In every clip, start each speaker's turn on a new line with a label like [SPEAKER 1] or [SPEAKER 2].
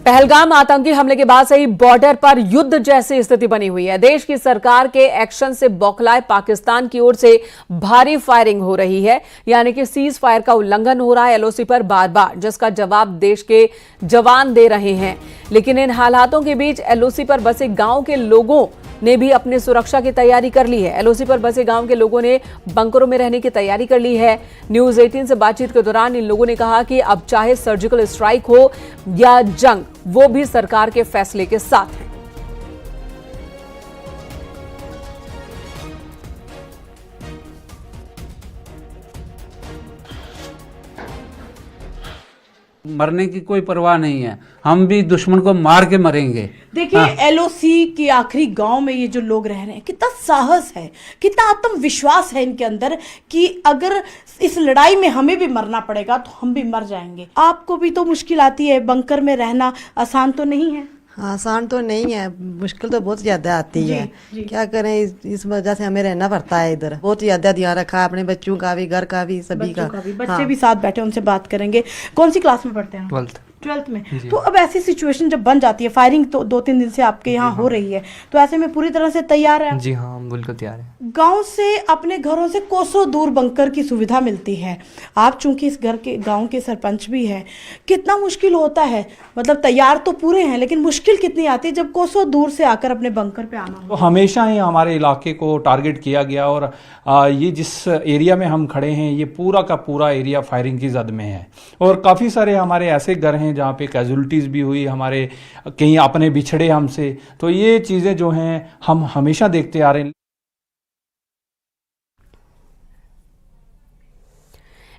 [SPEAKER 1] पहलगाम आतंकी हमले के बाद से ही बॉर्डर पर युद्ध जैसी स्थिति बनी हुई है। देश की सरकार के एक्शन से बौखलाए पाकिस्तान की ओर से भारी फायरिंग हो रही है, यानी कि सीज फायर का उल्लंघन हो रहा है एलओसी पर बार बार, जिसका जवाब देश के जवान दे रहे हैं। लेकिन इन हालातों के बीच एलओसी पर बसे गांव के लोगों ने भी अपनी सुरक्षा की तैयारी कर ली है। एलओसी पर बसे गांव के लोगों ने बंकरों में रहने की तैयारी कर ली है। न्यूज 18 से बातचीत के दौरान इन लोगों ने कहा कि अब चाहे सर्जिकल स्ट्राइक हो या जंग, वो भी सरकार के फैसले के साथ है।
[SPEAKER 2] मरने की कोई परवाह नहीं है, हम भी दुश्मन को मार के मरेंगे।
[SPEAKER 3] देखिए एलओसी के आखिरी गांव में ये जो लोग रह रहे हैं, कितना साहस है, कितना आत्मविश्वास है इनके अंदर कि अगर इस लड़ाई में हमें भी मरना पड़ेगा तो हम भी मर जाएंगे। आपको भी तो मुश्किल आती है, बंकर में रहना आसान तो नहीं है।
[SPEAKER 4] आसान तो नहीं है, मुश्किल तो बहुत ज्यादा आती है। क्या करें, इस वजह से हमें रहना पड़ता है इधर। बहुत ज्यादा ध्यान रखा है अपने बच्चों का भी, घर का भी, सभी का।
[SPEAKER 3] बच्चे भी साथ बैठे, उनसे बात करेंगे। कौन सी क्लास में पढ़ते हैं? 12th में। तो अब ऐसी सिचुएशन जब बन जाती है, फायरिंग तो 2-3 दिन से आपके यहाँ हो रही है, तो ऐसे में पूरी तरह से तैयार है?
[SPEAKER 5] जी हाँ, हम बिल्कुल तैयार हैं।
[SPEAKER 3] गांव से अपने घरों से कोसों दूर बंकर की सुविधा मिलती है। आप चूंकि इस घर के गांव के सरपंच भी हैं, कितना मुश्किल होता है, मतलब तैयार तो पूरे हैं लेकिन मुश्किल कितनी आती है जब कोसों दूर से आकर अपने बंकर पे आना?
[SPEAKER 6] तो हमेशा ही हमारे इलाके को टारगेट किया गया और ये जिस एरिया में हम खड़े हैं, ये पूरा का पूरा एरिया फायरिंग की जद में है। और काफ़ी सारे हमारे ऐसे घर हैं जहाँ पे कैजुअलिटीज़ भी हुई, हमारे कहीं अपने बिछड़े हमसे। तो ये चीज़ें जो हैं हम हमेशा देखते आ रहे हैं।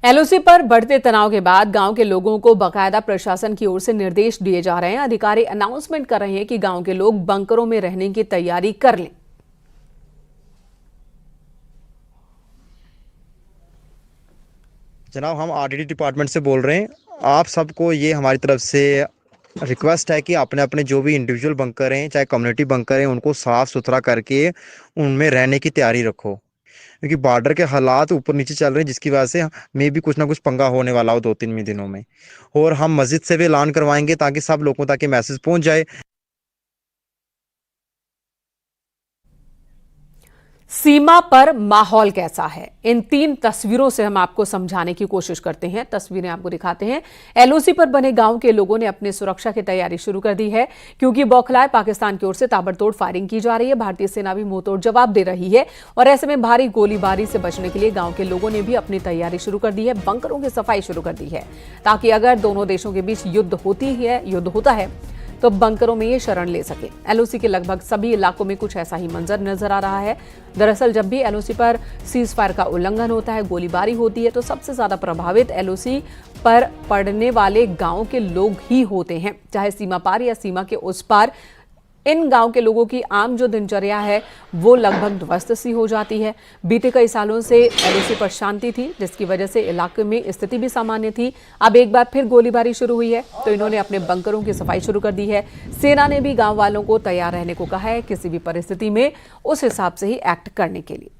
[SPEAKER 1] एलओसी पर बढ़ते तनाव के बाद गांव के लोगों को बाकायदा प्रशासन की ओर से निर्देश दिए जा रहे हैं। अधिकारी अनाउंसमेंट कर रहे हैं कि गांव के लोग बंकरों में रहने की तैयारी कर लें।
[SPEAKER 7] जनाब, हम आरटीडी डिपार्टमेंट से बोल रहे हैं। आप सबको ये हमारी तरफ से रिक्वेस्ट है कि अपने अपने जो भी इंडिविजुअल बंकर हैं, चाहे कम्युनिटी बंकर हैं, उनको साफ़ सुथरा करके उनमें रहने की तैयारी रखो, क्योंकि बॉर्डर के हालात ऊपर नीचे चल रहे हैं, जिसकी वजह से मे भी कुछ ना कुछ पंगा होने वाला हो 2-3 दिनों में। और हम मस्जिद से भी ऐलान करवाएंगे ताकि सब लोगों तक ये मैसेज पहुँच जाए।
[SPEAKER 1] सीमा पर माहौल कैसा है, इन 3 तस्वीरों से हम आपको समझाने की कोशिश करते हैं। तस्वीरें आपको दिखाते हैं। एलओसी पर बने गांव के लोगों ने अपनी सुरक्षा की तैयारी शुरू कर दी है, क्योंकि बौखलाए पाकिस्तान की ओर से ताबड़तोड़ फायरिंग की जा रही है। भारतीय सेना भी मुंहतोड़ जवाब दे रही है और ऐसे में भारी गोलीबारी से बचने के लिए गांव के लोगों ने भी अपनी तैयारी शुरू कर दी है, बंकरों की सफाई शुरू कर दी है, ताकि अगर दोनों देशों के बीच युद्ध होता है तो बंकरों में ये शरण ले सके। एलओसी के लगभग सभी इलाकों में कुछ ऐसा ही मंजर नजर आ रहा है। दरअसल जब भी एलओसी पर सीज फायर का उल्लंघन होता है, गोलीबारी होती है, तो सबसे ज्यादा प्रभावित एलओसी पर पड़ने वाले गांव के लोग ही होते हैं, चाहे सीमा पार या सीमा के उस पार। इन गांव के लोगों की आम जो दिनचर्या है वो लगभग ध्वस्त सी हो जाती है। बीते कई सालों से एलओसी पर शांति थी, जिसकी वजह से इलाके में स्थिति भी सामान्य थी। अब एक बार फिर गोलीबारी शुरू हुई है तो इन्होंने अपने बंकरों की सफाई शुरू कर दी है। सेना ने भी गांव वालों को तैयार रहने को कहा है, किसी भी परिस्थिति में उस हिसाब से ही एक्ट करने के लिए।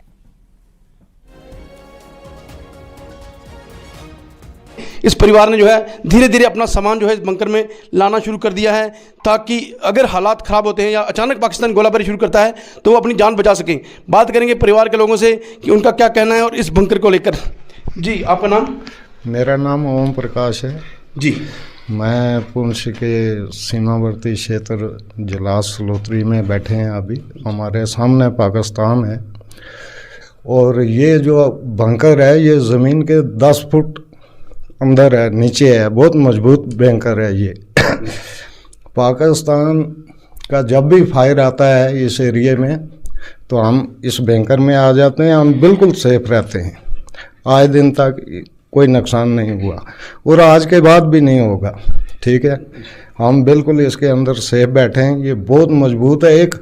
[SPEAKER 8] इस परिवार ने जो है धीरे धीरे अपना सामान जो है बंकर में लाना शुरू कर दिया है, ताकि अगर हालात ख़राब होते हैं या अचानक पाकिस्तान गोलाबारी शुरू करता है तो वो अपनी जान बचा सकें। बात करेंगे परिवार के लोगों से कि उनका क्या कहना है और इस बंकर को लेकर। जी, आपका नाम?
[SPEAKER 9] मेरा नाम ओम प्रकाश है
[SPEAKER 8] जी।
[SPEAKER 9] मैं पुंछ के सीमावर्ती क्षेत्र जलास लोतरी में बैठे हैं। अभी हमारे सामने पाकिस्तान है और ये जो बंकर है ये ज़मीन के 10 फुट अंदर है, नीचे है, बहुत मजबूत बैंकर है ये। पाकिस्तान का जब भी फायर आता है इस एरिया में तो हम इस बैंकर में आ जाते हैं, हम बिल्कुल सेफ रहते हैं। आज दिन तक कोई नुकसान नहीं हुआ और आज के बाद भी नहीं होगा, ठीक है। हम बिल्कुल इसके अंदर सेफ बैठे हैं। ये बहुत मजबूत है, एक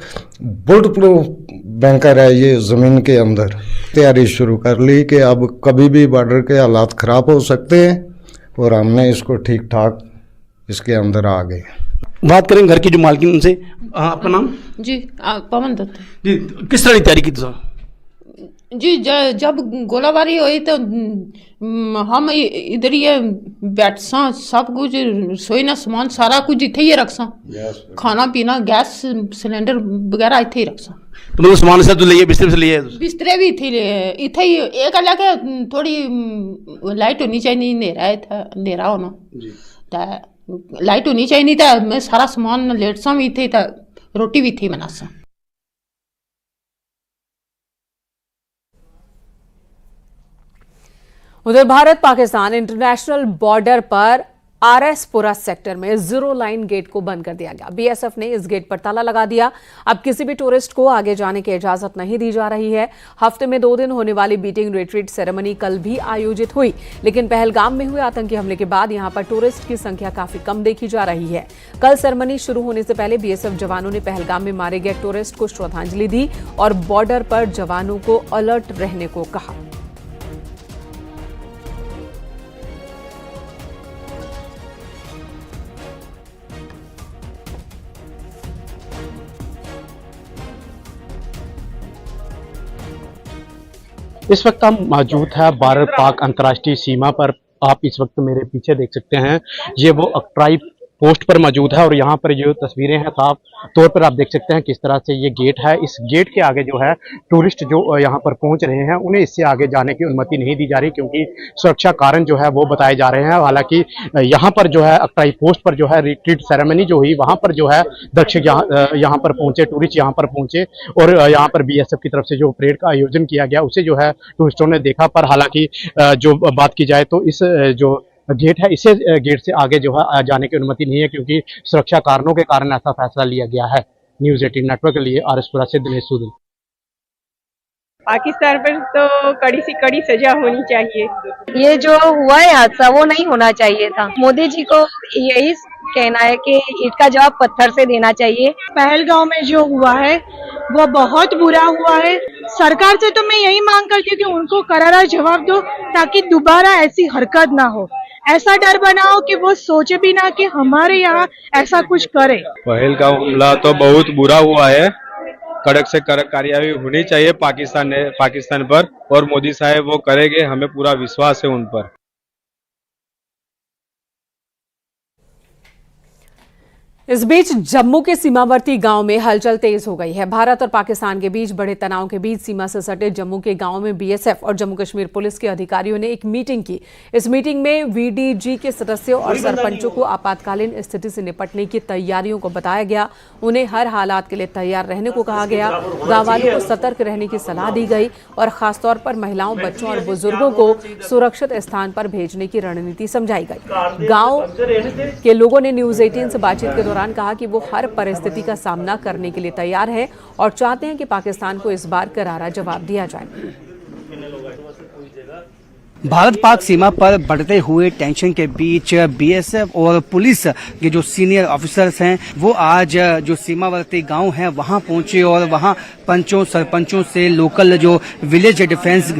[SPEAKER 9] बुलेट प्रूफ बैंकर है ये ज़मीन के अंदर। तैयारी शुरू कर ली कि अब कभी भी बॉर्डर के हालात ख़राब हो सकते हैं और हमने इसको ठीक ठाक इसके अंदर आ गए।
[SPEAKER 8] बात करें घर की जो मालकिन उनसे। आपका नाम?
[SPEAKER 10] जी, पवन दत्त।
[SPEAKER 8] जी, किस तरह की तैयारी की?
[SPEAKER 5] जी जब गोलाबारी हुई तो हम इधर ही बैठ सा, सब कुछ रसोई ना सामान सारा कुछ इथे ही रख सा, खाना पीना गैस सिलेंडर वगैरह इथे ही रख सा।
[SPEAKER 8] तो मतलब सामान से तो लिए, बिस्तर से लिए,
[SPEAKER 5] बिस्तरे भी इथे ही एक अलग है। थोड़ी लाइट होनी चाहिए, अंधेरा होना तो लाइट होनी चाहिए, नहीं तो मैं सारा सामान लेट सा भी इथे, रोटी भी इथे बना सा।
[SPEAKER 1] उधर भारत पाकिस्तान इंटरनेशनल बॉर्डर पर आरएसपुरा सेक्टर में जीरो लाइन गेट को बंद कर दिया गया। बीएसएफ ने इस गेट पर ताला लगा दिया। अब किसी भी टूरिस्ट को आगे जाने की इजाजत नहीं दी जा रही है। हफ्ते में 2 दिन होने वाली बीटिंग रिट्रीट सेरेमनी कल भी आयोजित हुई, लेकिन पहलगाम में हुए आतंकी हमले के बाद यहां पर टूरिस्ट की संख्या काफी कम देखी जा रही है। कल सेरेमनी शुरू होने से पहले बीएसएफ जवानों ने पहलगाम में मारे गए टूरिस्ट को श्रद्धांजलि दी और बॉर्डर पर जवानों को अलर्ट रहने को कहा।
[SPEAKER 10] इस वक्त हम मौजूद है भारत पाक अंतर्राष्ट्रीय सीमा पर। आप इस वक्त मेरे पीछे देख सकते हैं, ये वो अक्ट्राई पोस्ट पर मौजूद है और यहाँ पर जो तस्वीरें हैं साफ तौर पर आप देख सकते हैं किस तरह से ये गेट है। इस गेट के आगे जो है टूरिस्ट जो यहाँ पर पहुँच रहे हैं उन्हें इससे आगे जाने की अनुमति नहीं दी जा रही, क्योंकि सुरक्षा कारण जो है वो बताए जा रहे हैं। हालांकि यहाँ पर जो है अक्ट्राई पोस्ट पर जो है रिट्रीट सेरेमनी जो हुई, वहाँ पर जो है दर्शक यहाँ पर पहुंचे, टूरिस्ट यहाँ पर पहुंचे और यहाँ पर बीएसएफ की तरफ से जो परेड का आयोजन किया गया उसे जो है टूरिस्टों ने देखा। पर हालांकि जो बात की जाए तो इस जो गेट है, इसे गेट से आगे जो है जाने की अनुमति नहीं है, क्योंकि सुरक्षा कारणों के कारण ऐसा फैसला लिया गया है। न्यूज़ 18 नेटवर्क के लिए आरएसपुरा से दिनेश सूदन।
[SPEAKER 11] पाकिस्तान पर तो कड़ी से कड़ी सजा होनी चाहिए।
[SPEAKER 12] ये जो हुआ है हादसा वो नहीं होना चाहिए था। मोदी जी को यही कहना है कि इसका जवाब पत्थर से देना चाहिए।
[SPEAKER 11] पहलगांव में जो हुआ है वो बहुत बुरा हुआ है। सरकार से तो मैं यही मांग करती हूँ कि उनको करारा जवाब दो, ताकि दोबारा ऐसी हरकत ना हो। ऐसा डर बनाओ कि वो सोचे भी ना कि हमारे यहाँ ऐसा कुछ करे।
[SPEAKER 13] पहलगांव हमला तो बहुत बुरा हुआ है, कड़क से कड़क कार्यवाही होनी चाहिए पाकिस्तान पर, और मोदी साहब वो करेंगे, हमें पूरा विश्वास है उन पर।
[SPEAKER 1] इस बीच जम्मू के सीमावर्ती गांव में हलचल तेज हो गई है। भारत और पाकिस्तान के बीच बड़े तनाव के बीच सीमा से सटे जम्मू के गांव में बीएसएफ और जम्मू कश्मीर पुलिस के अधिकारियों ने एक मीटिंग की। इस मीटिंग में वीडीजी के सदस्यों और सरपंचों को आपातकालीन स्थिति से निपटने की तैयारियों को बताया गया। उन्हें हर हालात के लिए तैयार रहने को कहा गया। गाँव वालों को सतर्क रहने की सलाह दी गई और खासतौर पर महिलाओं, बच्चों और बुजुर्गों को सुरक्षित स्थान पर भेजने की रणनीति समझाई गई। गाँव के लोगों ने न्यूज़ 18 से बातचीत के दौरान कहा कि वो हर परिस्थिति का सामना करने के लिए तैयार हैं और चाहते हैं कि पाकिस्तान को इस बार करारा जवाब दिया जाए।
[SPEAKER 14] भारत पाक सीमा पर बढ़ते हुए टेंशन के बीच बीएसएफ और पुलिस के जो सीनियर ऑफिसर्स हैं वो आज जो सीमावर्ती गांव हैं वहां पहुंचे और वहां पंचों, सरपंचों से, लोकल जो विलेज डिफेंस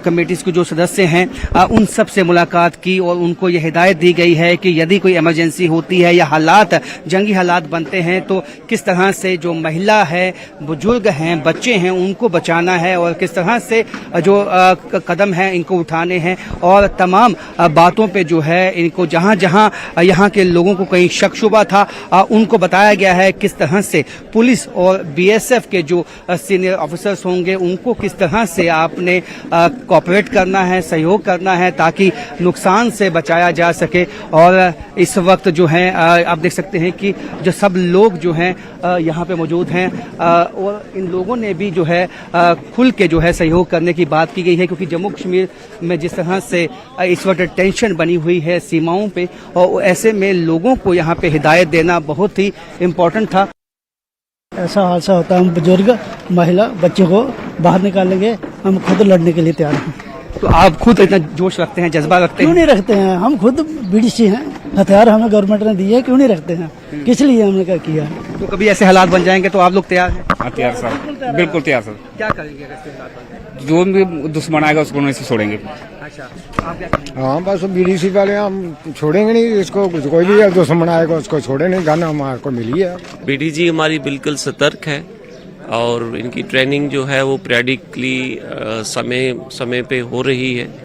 [SPEAKER 14] कमेटीज के जो सदस्य हैं उन सब से मुलाकात की और उनको ये हिदायत दी गई है कि यदि कोई इमरजेंसी होती है या हालात, जंगी हालात बनते हैं तो किस तरह से जो महिला है, बुजुर्ग हैं, बच्चे हैं उनको बचाना है और किस तरह से जो कदम है इनको उठाने हैं। और तमाम बातों पे जो है इनको जहां जहां यहाँ के लोगों को कहीं शक शुबा था उनको बताया गया है किस तरह से पुलिस और बीएसएफ के जो सीनियर ऑफिसर्स होंगे उनको किस तरह से आपने कोऑपरेट करना है, सहयोग करना है ताकि नुकसान से बचाया जा सके। और इस वक्त जो है आप देख सकते हैं कि जो सब लोग जो हैं यहाँ पे मौजूद हैं और इन लोगों ने भी जो है खुल के जो है सहयोग करने की बात की गई है, क्योंकि जम्मू कश्मीर में जिस तरह से इस वक्त टेंशन बनी हुई है सीमाओं पे और ऐसे में लोगों को यहाँ पे हिदायत देना बहुत ही इम्पोर्टेंट था।
[SPEAKER 15] ऐसा हादसा होता है, हम बुजुर्ग, महिला, बच्चे को बाहर निकालेंगे, हम खुद लड़ने के लिए तैयार हैं।
[SPEAKER 14] तो आप खुद इतना जोश रखते हैं, जज्बा रखते हैं?
[SPEAKER 15] क्यों नहीं रखते हैं, हम खुद बीडीसी हैं, हथियार हमें गवर्नमेंट ने दिए, क्यों नहीं रखते हैं, किस लिए हमने क्या किया।
[SPEAKER 14] तो कभी ऐसे हालात बन जाएंगे तो आप लोग तैयार हैं?
[SPEAKER 2] तैयार सर, बिल्कुल तैयार सर।
[SPEAKER 14] क्या करेंगे अगर ऐसे हालात बन जाए?
[SPEAKER 2] जो भी दुश्मन आएगा उसको नहीं छोड़ेंगे।
[SPEAKER 14] अच्छा, आप क्या करेंगे?
[SPEAKER 9] हाँ बस बीडीसी वाले हम छोड़ेंगे नहीं इसको, कोई भी दुश्मन आएगा उसको छोड़े नहीं, गाना हमारे को मिली है।
[SPEAKER 16] बीडीजी हमारी बिल्कुल सतर्क है और इनकी ट्रेनिंग जो है वो पीरियडिकली समय पे हो रही है।